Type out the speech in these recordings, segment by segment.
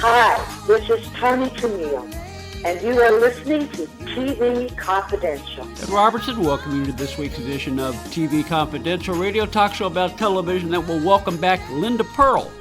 Hi, this is Tony Camille, and you are listening to TV Confidential. Ed Robertson, welcome you to this week's edition of TV Confidential, radio talk show about television that will welcome back Linda Pearl.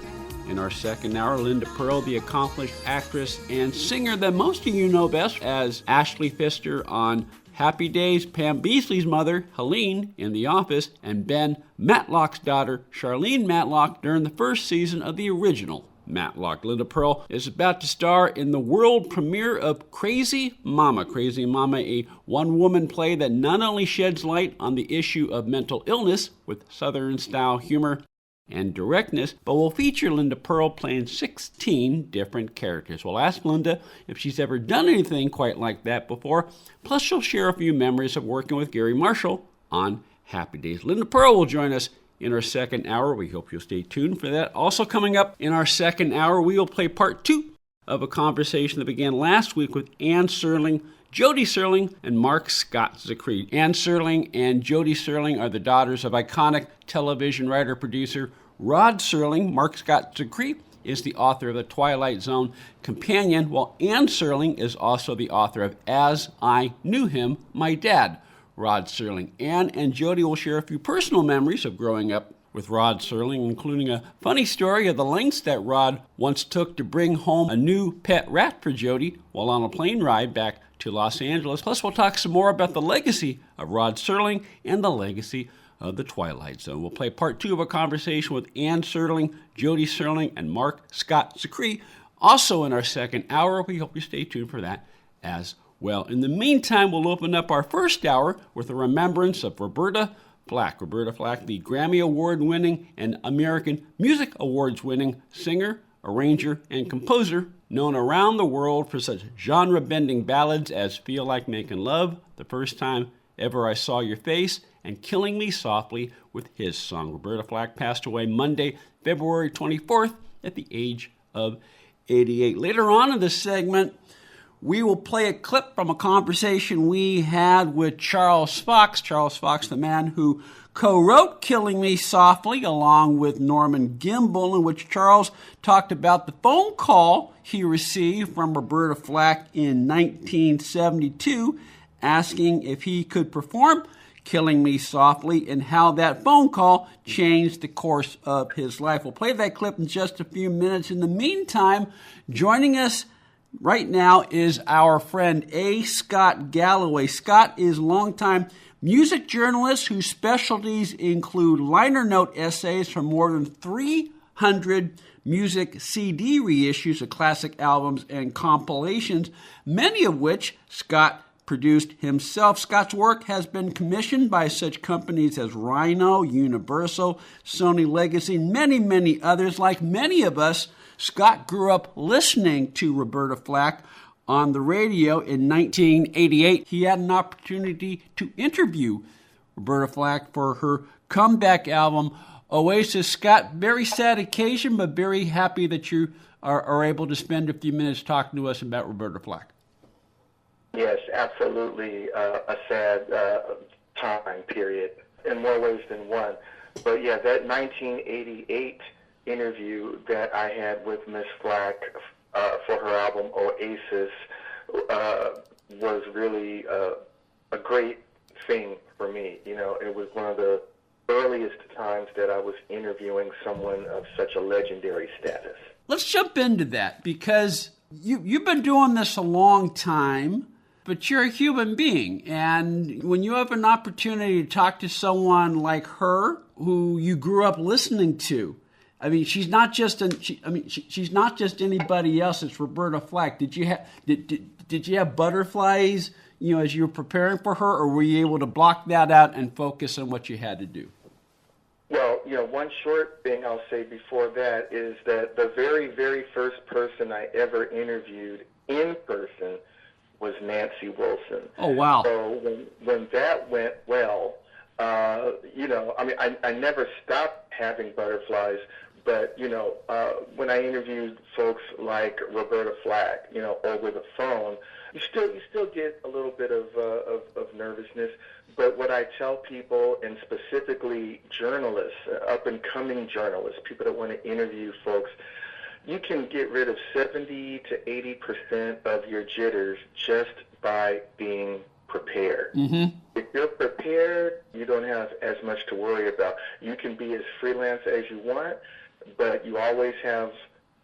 In our second hour, Linda Pearl, the accomplished actress and singer that most of you know best as Ashley Pfister on Happy Days, Pam Beasley's mother, Helene, in The Office, and Ben Matlock's daughter, Charlene Matlock, during the first season of the original Matlock. Linda Pearl is about to star in the world premiere of Crazy Mama. Crazy Mama, a one-woman play that not only sheds light on the issue of mental illness with Southern-style humor and directness, but will feature Linda Pearl playing 16 different characters. We'll ask Linda if she's ever done anything quite like that before, plus she'll share a few memories of working with Gary Marshall on Happy Days. Linda Pearl will join us in our second hour. We hope you'll stay tuned for that. Also coming up in our second hour, we will play part 2 of a conversation that began last week with Ann Serling, Jody Serling, and Mark Scott Zicree. Ann Serling and Jody Serling are the daughters of iconic television writer-producer Rod Serling. Mark Scott Zicree is the author of the Twilight Zone Companion, while Ann Serling is also the author of As I Knew Him, My Dad, Rod Serling. Ann and Jody will share a few personal memories of growing up with Rod Serling, including a funny story of the lengths that Rod once took to bring home a new pet rat for Jody while on a plane ride back to Los Angeles. Plus, we'll talk some more about the legacy of Rod Serling and the legacy of the Twilight Zone. We'll play part 2 of a conversation with Ann Serling, Jody Serling, and Mark Scott Zicree. Also in our second hour, we hope you stay tuned for that as well. In the meantime, we'll open up our first hour with a remembrance of Roberta Flack. Roberta Flack, the Grammy Award-winning and American Music Awards-winning singer, arranger, and composer, known around the world for such genre-bending ballads as Feel Like Making Love, The First Time Ever I Saw Your Face, and Killing Me Softly with his song. Roberta Flack passed away Monday, February 24th at the age of 88. Later on in this segment, we will play a clip from a conversation we had with Charles Fox. Charles Fox, the man who co-wrote Killing Me Softly along with Norman Gimbel, in which Charles talked about the phone call he received from Roberta Flack in 1972 asking if he could perform Killing Me Softly and how that phone call changed the course of his life. We'll play that clip in just a few minutes. In the meantime, joining us right now is our friend A. Scott Galloway. Scott is a longtime music journalist whose specialties include liner note essays from more than 300 music CD reissues of classic albums and compilations, many of which Scott produced himself. Scott's work has been commissioned by such companies as Rhino, Universal, Sony Legacy, many others. Like many of us, Scott grew up listening to Roberta Flack on the radio in 1988. He had an opportunity to interview Roberta Flack for her comeback album, Oasis. Scott, very sad occasion, but very happy that you are able to spend a few minutes talking to us about Roberta Flack. Yes, absolutely a sad time period in more ways than one. But yeah, that 1988 interview that I had with Miss Flack for her album Oasis was really a great thing for me. You know, it was one of the earliest times that I was interviewing someone of such a legendary status. Let's jump into that because you've been doing this a long time. But you're a human being, and when you have an opportunity to talk to someone like her, who you grew up listening to, I mean, she's not just she's not just anybody else. It's Roberta Flack. Did you have butterflies, you know, as you were preparing for her, or were you able to block that out and focus on what you had to do? Well, you know, one short thing I'll say before that is that the very, very first person I ever interviewed in person was Nancy Wilson. Oh, wow. So when that went well, you know, I mean, I never stopped having butterflies, but, you know, when I interviewed folks like Roberta Flack, you know, over the phone, you still get a little bit of nervousness. But what I tell people, and specifically journalists, up-and-coming journalists, people that want to interview folks, you can get rid of 70 to 80% of your jitters just by being prepared. Mm-hmm. If you're prepared, you don't have as much to worry about. You can be as freelance as you want, but you always have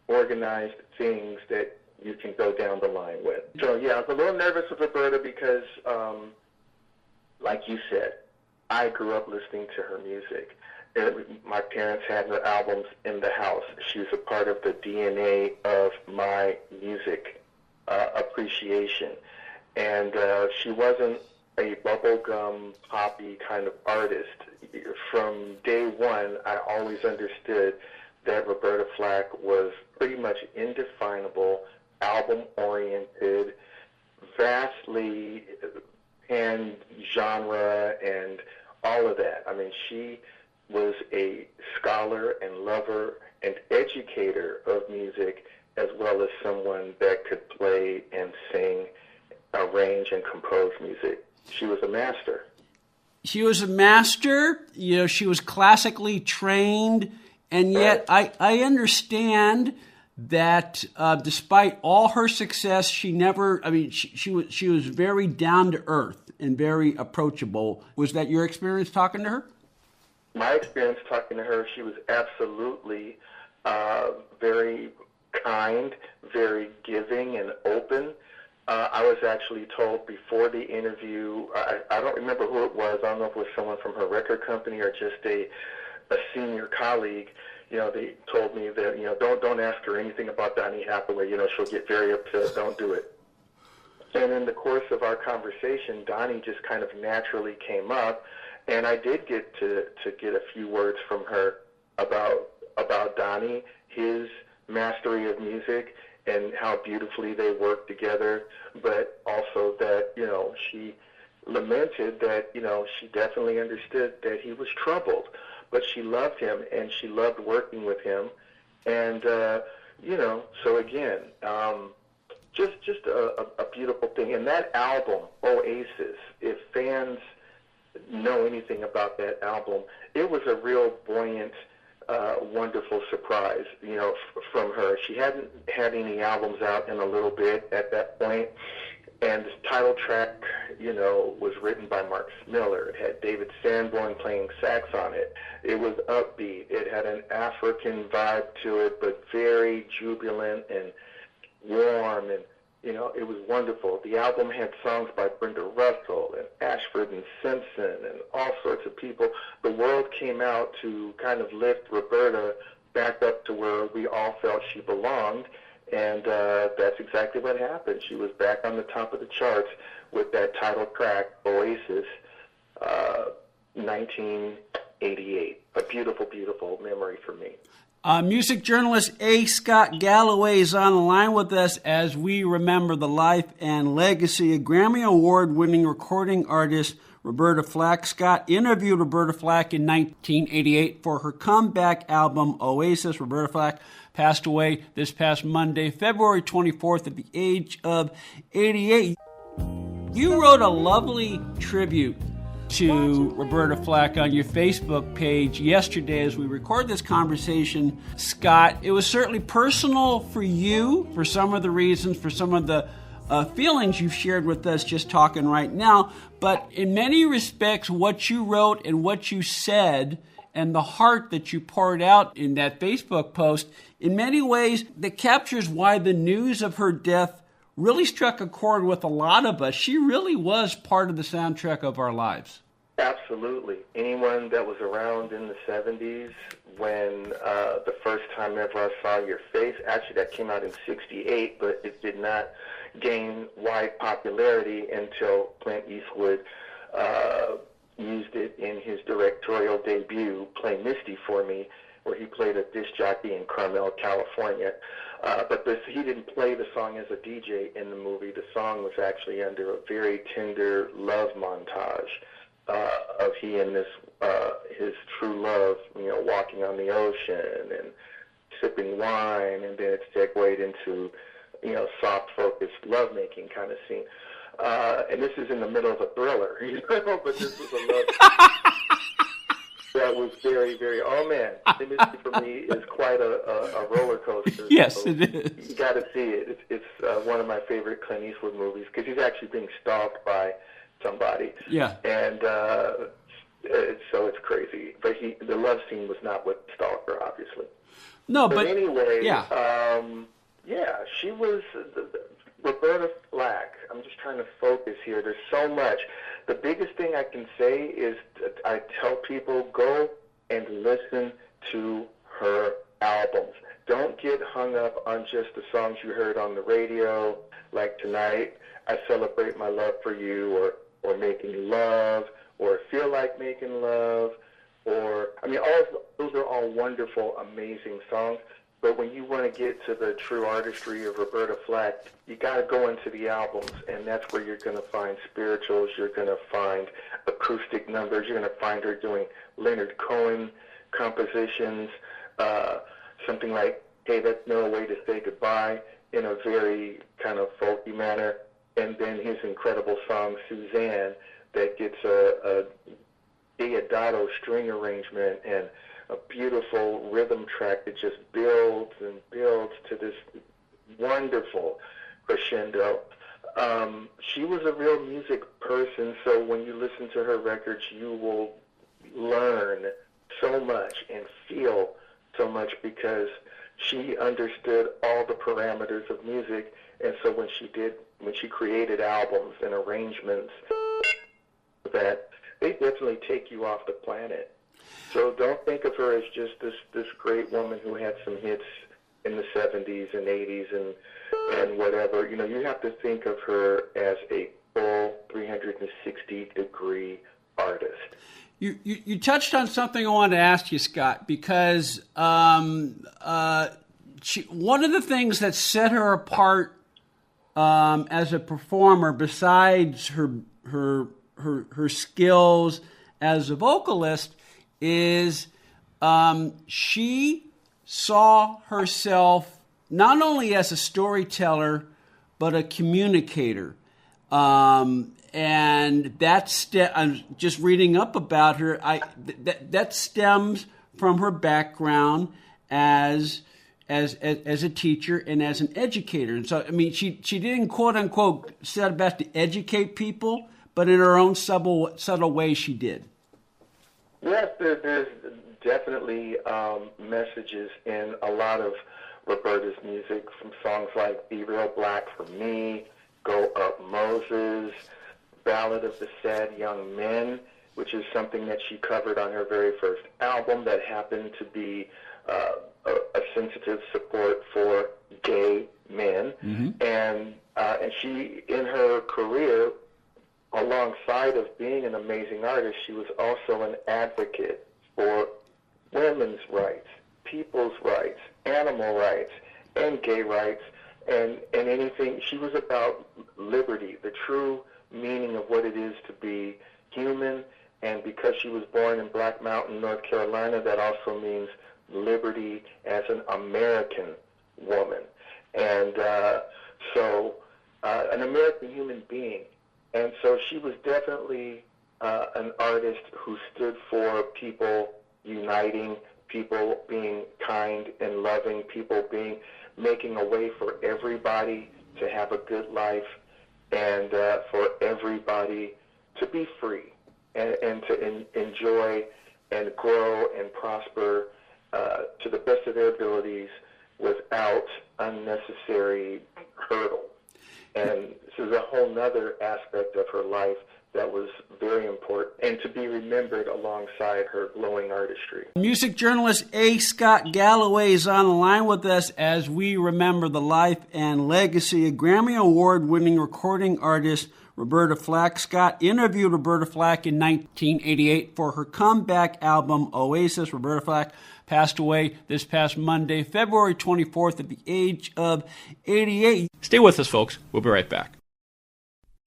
organized things that you can go down the line with. So, yeah, I was a little nervous with Roberta because, like you said, I grew up listening to her music. My parents had her albums in the house. She was a part of the DNA of my music appreciation. And she wasn't a bubblegum poppy kind of artist. From day one, I always understood that Roberta Flack was pretty much indefinable, album-oriented, vastly pan-genre and all of that. I mean, she was a scholar and lover and educator of music, as well as someone that could play and sing, arrange, and compose music. She was a master. She was a master. You know, she was classically trained, and yet I understand that despite all her success, she never. I mean, she was very down to earth and very approachable. Was that your experience talking to her? My experience talking to her, she was absolutely very kind, very giving and open. I was actually told before the interview, I don't remember who it was, I don't know if it was someone from her record company or just a senior colleague, you know, they told me that, you know, don't ask her anything about Donny Hathaway, you know, she'll get very upset, don't do it. And in the course of our conversation, Donny just kind of naturally came up, and I did get to get a few words from her about Donny, his mastery of music, and how beautifully they worked together, but also that, you know, she lamented that, you know, she definitely understood that he was troubled, but she loved him and she loved working with him. And, you know, so again, just a beautiful thing. And that album, Oasis, if fans know anything about that album, it was a real buoyant, wonderful surprise, you know, from her. She hadn't had any albums out in a little bit at that point, and the title track, you know, was written by Mark Miller. It had David Sanborn playing sax on it. It was upbeat. It had an African vibe to it, but very jubilant and warm, and you know, it was wonderful. The album had songs by Brenda Russell and Ashford and Simpson and all sorts of people. The world came out to kind of lift Roberta back up to where we all felt she belonged, and that's exactly what happened. She was back on the top of the charts with that title track, Oasis, 1988. A beautiful, beautiful memory for me. Music journalist A. Scott Galloway is on the line with us as we remember the life and legacy of Grammy Award-winning recording artist Roberta Flack. Scott interviewed Roberta Flack in 1988 for her comeback album Oasis. Roberta Flack passed away this past Monday, February 24th, at the age of 88. You wrote a lovely tribute to Roberta Flack on your Facebook page yesterday as we record this conversation, Scott. It was certainly personal for you, for some of the reasons, for some of the feelings you've shared with us just talking right now, but in many respects, what you wrote and what you said and the heart that you poured out in that Facebook post, in many ways, that captures why the news of her death really struck a chord with a lot of us. She really was part of the soundtrack of our lives. Absolutely. Anyone that was around in the 70s when the first time ever I saw your face, actually that came out in 68, but it did not gain wide popularity until Clint Eastwood used it in his directorial debut, Play Misty for Me, where he played a disc jockey in Carmel, California. But he didn't play the song as a DJ in the movie. The song was actually under a very tender love montage of he and his true love, you know, walking on the ocean and sipping wine, and then it segued into, you know, soft, focused lovemaking kind of scene. And this is in the middle of a thriller, you know, but this was a love. That was very, very. Oh man, Intimacy for me is quite a roller coaster. Yes, so it is. You got to see it. It's one of my favorite Clint Eastwood movies because he's actually being stalked by somebody. Yeah. And so it's crazy. But the love scene was not with the stalker, obviously. No, But anyway, yeah. She was Roberta Flack. I'm just trying to focus here. There's so much. The biggest thing I can say is I tell people go and listen to her albums. Don't get hung up on just the songs you heard on the radio, like tonight, I Celebrate My Love for You, or Making Love, or Feel Like Making Love, or, I mean, those are all wonderful, amazing songs. But when you want to get to the true artistry of Roberta Flack, you got to go into the albums, and that's where you're going to find spirituals, you're going to find acoustic numbers, you're going to find her doing Leonard Cohen compositions, something like Hey, That's No Way to Say Goodbye, in a very kind of folky manner, and then his incredible song Suzanne that gets a Deodato string arrangement and a beautiful rhythm track that just builds and builds to this wonderful crescendo. She was a real music person, so when you listen to her records, you will learn so much and feel so much because she understood all the parameters of music, and so when she created albums and arrangements that they definitely take you off the planet. So don't think of her as just this great woman who had some hits in the 70s and 80s and whatever. You know, you have to think of her as a full 360-degree artist. You touched on something I wanted to ask you, Scott, because one of the things that set her apart as a performer, besides her skills as a vocalist, is she saw herself not only as a storyteller but a communicator. And I'm just reading up about her. That stems from her background as a teacher and as an educator. And so, I mean, she didn't quote unquote set about to educate people, but in her own subtle way, she did. Yes, there's definitely messages in a lot of Roberta's music, from songs like Be Real Black for Me, Go Up Moses, Ballad of the Sad Young Men, which is something that she covered on her very first album that happened to be a sensitive support for gay men. Mm-hmm. And she, in her career, alongside of being an amazing artist, she was also an advocate for women's rights, people's rights, animal rights, and gay rights, and anything. She was about liberty, the true meaning of what it is to be human. And because she was born in Black Mountain, North Carolina, that also means liberty as an American woman. And so an American human being. And so she was definitely an artist who stood for people uniting, people being kind and loving, people making a way for everybody to have a good life and for everybody to be free and to enjoy and grow and prosper to the best of their abilities without unnecessary hurdle. And this is a whole nother aspect of her life that was very important and to be remembered alongside her glowing artistry. Music journalist A. Scott Galloway is on the line with us as we remember the life and legacy of Grammy Award-winning recording artist Roberta Flack. Scott interviewed Roberta Flack in 1988 for her comeback album Oasis. Roberta Flack passed away this past Monday, February 24th, at the age of 88. Stay with us, folks. We'll be right back.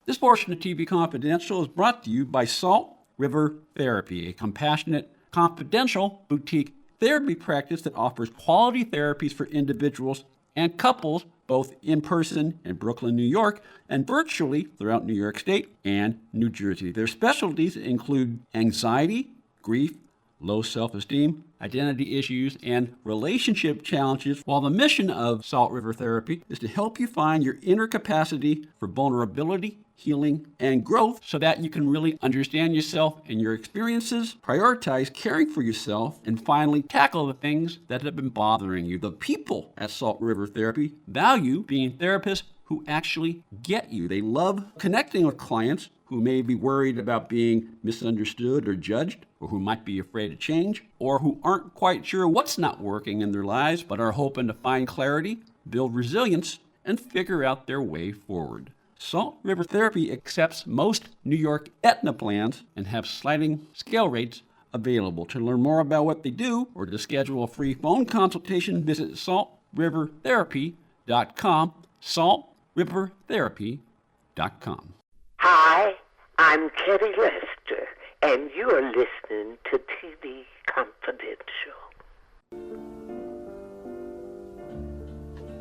This portion of TV Confidential is brought to you by Salt River Therapy, a compassionate, confidential boutique therapy practice that offers quality therapies for individuals and couples, both in person in Brooklyn, New York, and virtually throughout New York State and New Jersey. Their specialties include anxiety, grief, low self-esteem, identity issues, and relationship challenges, while the mission of Salt River Therapy is to help you find your inner capacity for vulnerability, healing, and growth so that you can really understand yourself and your experiences, prioritize caring for yourself, and finally tackle the things that have been bothering you. The people at Salt River Therapy value being therapists who actually get you. They love connecting with clients who may be worried about being misunderstood or judged, or who might be afraid of change, or who aren't quite sure what's not working in their lives, but are hoping to find clarity, build resilience, and figure out their way forward. Salt River Therapy accepts most New York Aetna plans and have sliding scale rates available. To learn more about what they do or to schedule a free phone consultation, visit saltrivertherapy.com, saltrivertherapy.com. Hi, I'm Kerry Lester, and you are listening to TV Confidential.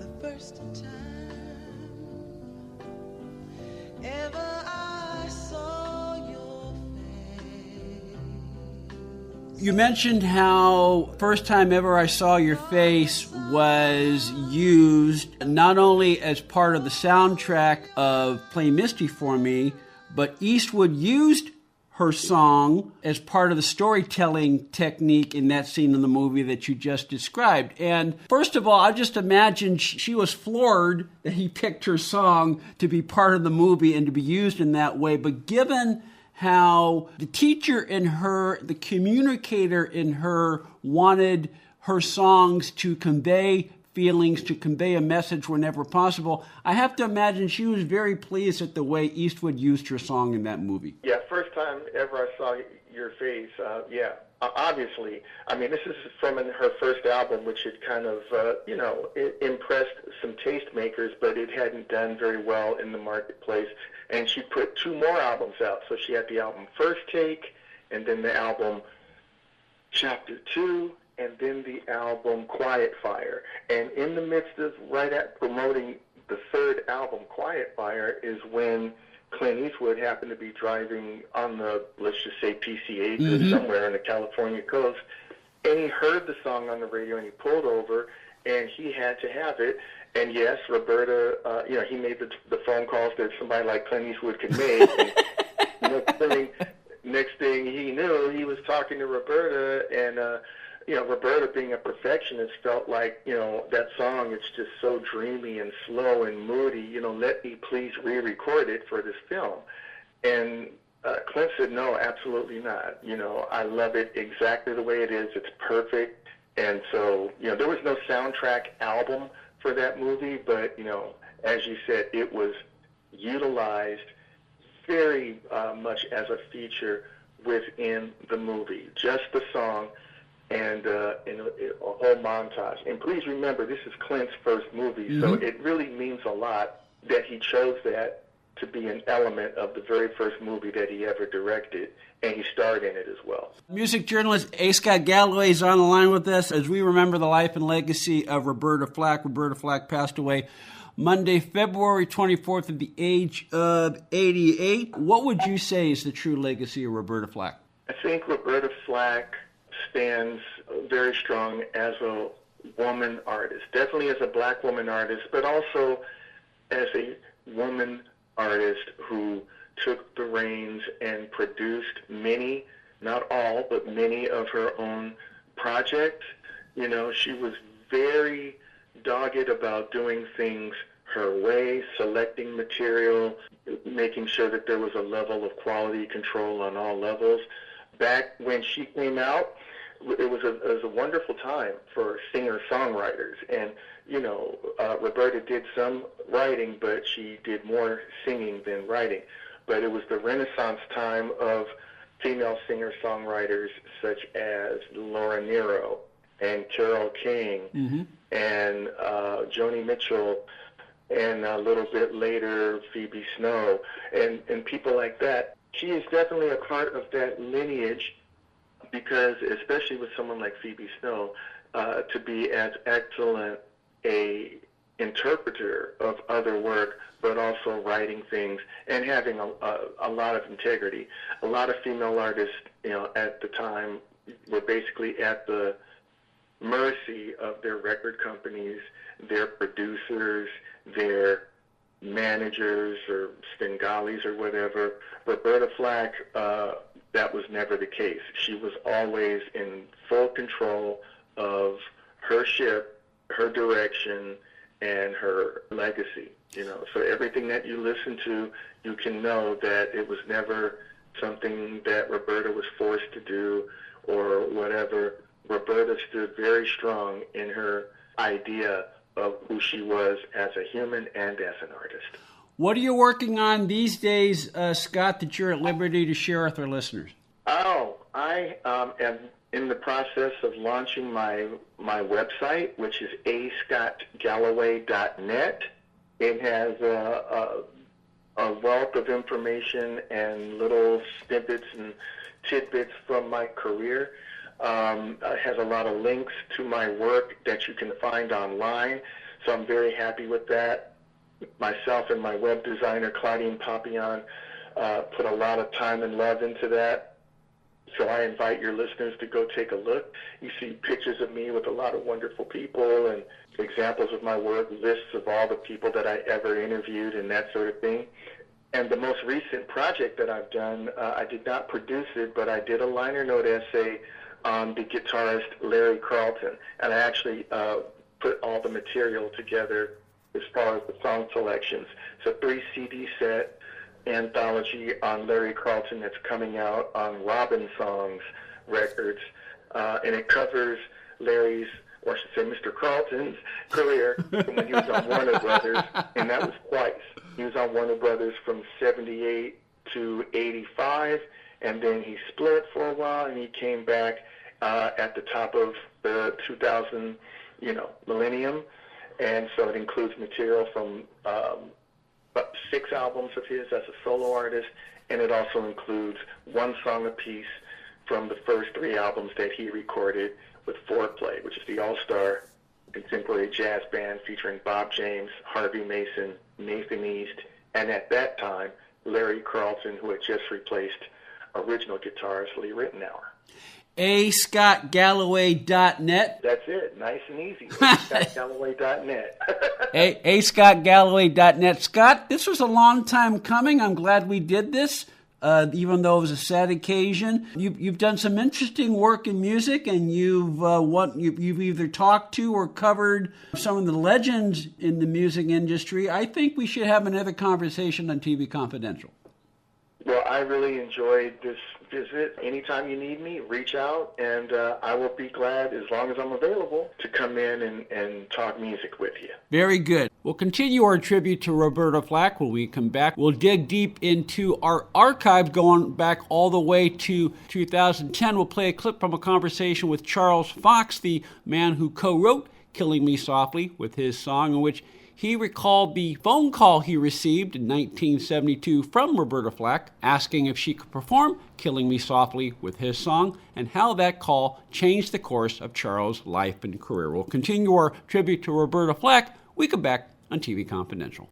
The first time ever I saw your face. You mentioned how first time ever I saw your face was used not only as part of the soundtrack of Play Misty for Me, but Eastwood used her song as part of the storytelling technique in that scene in the movie that you just described. And first of all, I just imagined she was floored that he picked her song to be part of the movie and to be used in that way. But given how the teacher in her, the communicator in her, wanted her songs to convey feelings, to convey a message whenever possible, I have to imagine she was very pleased at the way Eastwood used her song in that movie. Yeah, first time ever I saw your face, obviously. I mean, this is from her first album, which had kind of, it impressed some tastemakers, but it hadn't done very well in the marketplace. And she put 2 more albums out. So she had the album First Take, and then the album Chapter 2, and then the album Quiet Fire. And in the midst of right at promoting the third album, Quiet Fire, is when Clint Eastwood happened to be driving on the, let's just say, PC-8 or somewhere on the California coast, and he heard the song on the radio, and he pulled over, and he had to have it. And yes, Roberta, he made the phone calls that somebody like Clint Eastwood could make. And next thing he knew, he was talking to Roberta, and Roberta, being a perfectionist, felt like, that song, it's just so dreamy and slow and moody, let me please re-record it for this film. And Clint said, no, absolutely not. I love it exactly the way it is. It's perfect. And so, there was no soundtrack album for that movie, but, as you said, it was utilized very much as a feature within the movie. Just the song. And a whole montage. And please remember, this is Clint's first movie, so it really means a lot that he chose that to be an element of the very first movie that he ever directed, and he starred in it as well. Music journalist A. Scott Galloway is on the line with us as we remember the life and legacy of Roberta Flack. Roberta Flack passed away Monday, February 24th at the age of 88. What would you say is the true legacy of Roberta Flack? I think Roberta Flack stands very strong as a woman artist, definitely as a black woman artist, but also as a woman artist who took the reins and produced many, not all, but many of her own projects. She was very dogged about doing things her way, selecting material, making sure that there was a level of quality control on all levels. Back when she came out, it was a wonderful time for singer-songwriters. And, Roberta did some writing, but she did more singing than writing. But it was the Renaissance time of female singer-songwriters such as Laura Nyro and Carole King and Joni Mitchell, and a little bit later Phoebe Snow, and people like that. She is definitely a part of that lineage, because especially with someone like Phoebe Snow, to be as excellent a interpreter of other work, but also writing things and having a lot of integrity. A lot of female artists, at the time, were basically at the mercy of their record companies, their producers, their managers or Svengalis or whatever. Roberta Flack, that was never the case. She was always in full control of her ship, her direction, and her legacy. So everything that you listen to, you can know that it was never something that Roberta was forced to do or whatever. Roberta stood very strong in her idea of who she was as a human and as an artist. What are you working on these days, Scott, that you're at liberty to share with our listeners? Oh, I am in the process of launching my website, which is ascottgalloway.net. It has a wealth of information and little snippets and tidbits from my career. It has a lot of links to my work that you can find online, so I'm very happy with that. Myself and my web designer, Claudine Papillon, put a lot of time and love into that. So I invite your listeners to go take a look. You see pictures of me with a lot of wonderful people and examples of my work, lists of all the people that I ever interviewed and that sort of thing. And the most recent project that I've done, I did not produce it, but I did a liner note essay on the guitarist Larry Carlton. And I actually put all the material together as far as the song selections. It's a 3 CD set anthology on Larry Carlton that's coming out on Robin Songs Records. And it covers Larry's, or I should say Mr. Carlton's career from when he was on Warner Brothers, and that was twice. He was on Warner Brothers from 78 to 85, and then he split for a while, and he came back at the top of the 2000, millennium. And so it includes material from 6 albums of his as a solo artist, and it also includes one song apiece from the first 3 albums that he recorded with Foreplay, which is the all-star contemporary jazz band featuring Bob James, Harvey Mason, Nathan East, and at that time, Larry Carlton, who had just replaced original guitarist Lee Ritenour. ascottgalloway.net. That's it. Nice and easy. ascottgalloway.net. ascottgalloway.net. Scott, this was a long time coming. I'm glad we did this, even though it was a sad occasion. You've done some interesting work in music, and you've either talked to or covered some of the legends in the music industry. I think we should have another conversation on TV Confidential. Well, I really enjoyed this visit. Anytime you need me, reach out, and I will be glad, as long as I'm available, to come in and talk music with you. Very good. We'll continue our tribute to Roberta Flack when we come back. We'll dig deep into our archive going back all the way to 2010. We'll play a clip from a conversation with Charles Fox, the man who co-wrote Killing Me Softly with his song, in which he recalled the phone call he received in 1972 from Roberta Flack asking if she could perform Killing Me Softly with his song, and how that call changed the course of Charles' life and career. We'll continue our tribute to Roberta Flack. We come back on TV Confidential.